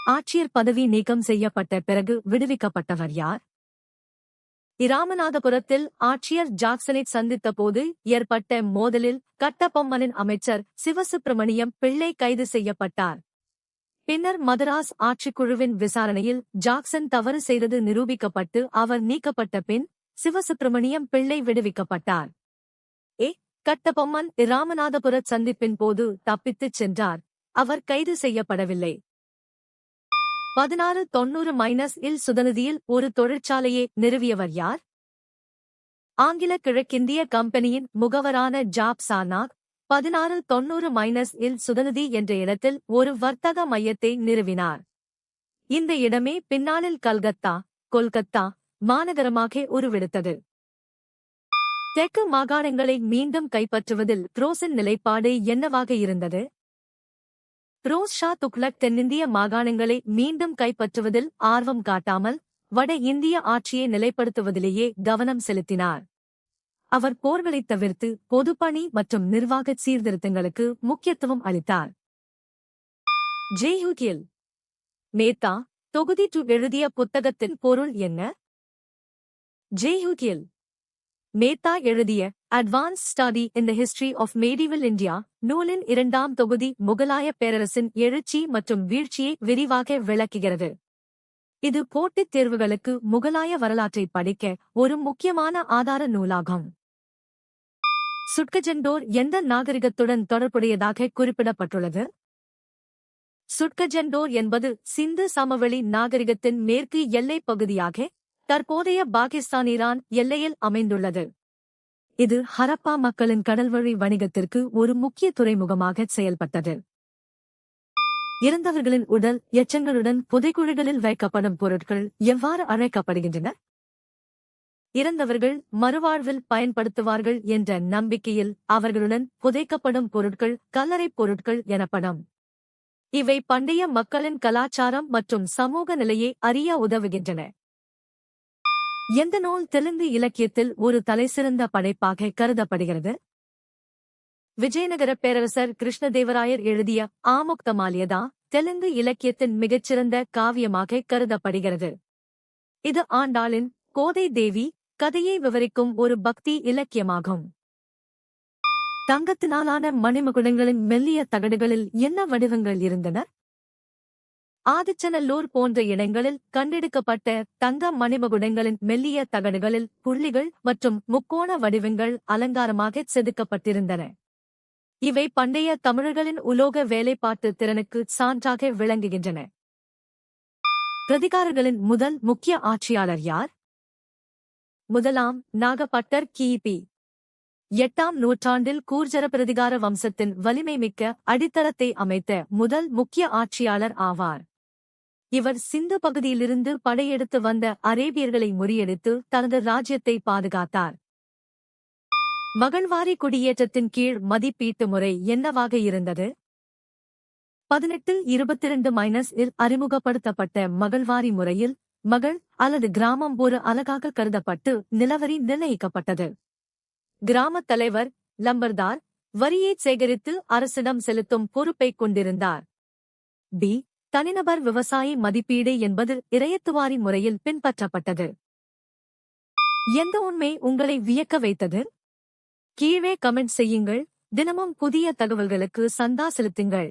ஆட்சியர் பதவி நீக்கம் செய்யப்பட்ட பிறகு விடுவிக்கப்பட்டவர் யார்? இராமநாதபுரத்தில் ஆட்சியர் ஜாக்சனை சந்தித்த போது ஏற்பட்ட மோதலில் கட்டபொம்மனின் அமைச்சர் சிவசுப்பிரமணியம் பிள்ளை கைது செய்யப்பட்டார். பின்னர் மதராஸ் ஆட்சிக்குழுவின் விசாரணையில் ஜாக்சன் தவறு செய்தது நிரூபிக்கப்பட்டு அவர் நீக்கப்பட்ட பின் சிவசுப்பிரமணியம் பிள்ளை விடுவிக்கப்பட்டார். கட்டபொம்மன் இராமநாதபுர சந்திப்பின் போது தப்பித்துச் சென்றார். அவர் கைது செய்யப்படவில்லை. 1690 சுதநிதியில் ஒரு தொழிற்சாலையை நிறுவியவர் யார்? ஆங்கில கிழக்கிந்திய கம்பெனியின் முகவரான ஜாப் சானாக் 1690 சுதநிதி என்ற இடத்தில் ஒரு வர்த்தக மையத்தை நிறுவினார். இந்த இடமே பின்னாளில் கல்கத்தா, கொல்கத்தா மாநகரமாக உருவெடுத்தது. தெற்கு மாகாணங்களை மீண்டும் கைப்பற்றுவதில் த்ரோஸின் நிலைப்பாடு என்னவாக இருந்தது? த்ரோஸ் ஷா துக்ளக் தென்னிந்திய மாகாணங்களை மீண்டும் கைப்பற்றுவதில் ஆர்வம் காட்டாமல் வட இந்திய ஆட்சியை நிலைப்படுத்துவதிலேயே கவனம் செலுத்தினார். அவர் போர்களைத் தவிர்த்து பொதுப்பணி மற்றும் நிர்வாக சீர்திருத்தங்களுக்கு முக்கியத்துவம் அளித்தார். ஜேஹூகில் மேத்தா தொகுதி 2 எழுதிய புத்தகத்தின் பொருள் என்ன? ஜேஹூகில் மேத்தா எழுதிய advance study in the history of medieval India நூலின் 2ஆம் தொகுதி முகலாய பேரரசின் எழுச்சி மற்றும் வீழ்ச்சியை விரிவாக விளக்குகிறது. இது போட்டித் தேர்வுகளுக்கு முகலாய வரலாற்றை படிக்க ஒரு முக்கியமான ஆதார நூலாகும். சுட்கஜெண்டோர் எந்த நாகரிகத்துடன் தொடர்புடையதாக குறிப்பிடப்பட்டுள்ளது? சுட்கஜெண்டோர் என்பது சிந்து சமவெளி நாகரிகத்தின் மேற்கு எல்லைப் பகுதியாக தற்போதைய பாகிஸ்தான் ஈரான் எல்லையில் அமைந்துள்ளது. இது ஹரப்பா மக்களின் கடல்வழி வணிகத்திற்கு ஒரு முக்கிய துறைமுகமாக செயல்பட்டது. இறந்தவர்களின் உடல் எச்சங்களுடன் புதைக்குழிகளில் வைக்கப்படும் பொருட்கள் எவ்வாறு அழைக்கப்படுகின்றன? இறந்தவர்கள் மறுவாழ்வில் பயன்படுத்துவார்கள் என்ற நம்பிக்கையில் அவர்களுடன் புதைக்கப்படும் பொருட்கள் கல்லறைப் பொருட்கள் எனப்படும். இவை பண்டைய மக்களின் கலாச்சாரம் மற்றும் சமூக நிலையை அறிய உதவுகின்றன. எந்த நூல் தெலுங்கு இலக்கியத்தில் ஒரு தலைசிறந்த படைப்பாக கருதப்படுகிறது? விஜயநகர பேரரசர் கிருஷ்ணதேவராயர் எழுதிய ஆமுக்தமால்யதா தெலுங்கு இலக்கியத்தின் மிகச்சிறந்த காவியமாக கருதப்படுகிறது. இது ஆண்டாளின் கோதை தேவி கதையை விவரிக்கும் ஒரு பக்தி இலக்கியமாகும். தங்கத்தினாலான மணிமகுடங்களின் மெல்லிய தகடுகளில் என்ன வடிவங்கள் இருந்தன? ஆதிச்சநல்லூர் போன்ற இடங்களில் கண்டெடுக்கப்பட்ட தங்க மணிமகுடங்களின் மெல்லிய தகடுகளில் புள்ளிகள் மற்றும் முக்கோண வடிவங்கள் அலங்காரமாக செதுக்கப்பட்டிருந்தன. இவை பண்டைய தமிழர்களின் உலோக வேலைப்பாட்டு திறனுக்கு சான்றாக விளங்குகின்றன. பிரதிகாரர்களின் முதல் முக்கிய ஆட்சியாளர் யார்? முதலாம் நாகபட்டர் கிபி 8ஆம் நூற்றாண்டில் கூர்ஜர பிரதிகார வம்சத்தின் வலிமைமிக்க அடித்தளத்தை அமைத்த முதல் முக்கிய ஆட்சியாளர் ஆவார். இவர் சிந்து பகுதியிலிருந்து படையெடுத்து வந்த அரேபியர்களை முறியடித்து தனது ராஜ்யத்தை பாதுகாத்தார். மகள்வாரி குடியேற்றத்தின் கீழ் மதிப்பீட்டு முறை என்னவாக இருந்தது? 1822 அறிமுகப்படுத்தப்பட்ட மகள்வாரி முறையில் மகள் அல்லது கிராமம் ஒரு அலகாக கருதப்பட்டு நிலவரி நிர்ணயிக்கப்பட்டது. கிராமத் தலைவர் லம்பர்தார் வரியைச் சேகரித்து அரசிடம் செலுத்தும் பொறுப்பைக் கொண்டிருந்தார். தனிநபர் விவசாயி மதிப்பீடு என்பது இறையத்துவாரி முறையில் பின்பற்றப்பட்டது. எந்த உண்மை உங்களை வியக்க வைத்தது? கீழே கமெண்ட் செய்யுங்கள். தினமும் புதிய தகவல்களுக்கு சந்தா செலுத்துங்கள்.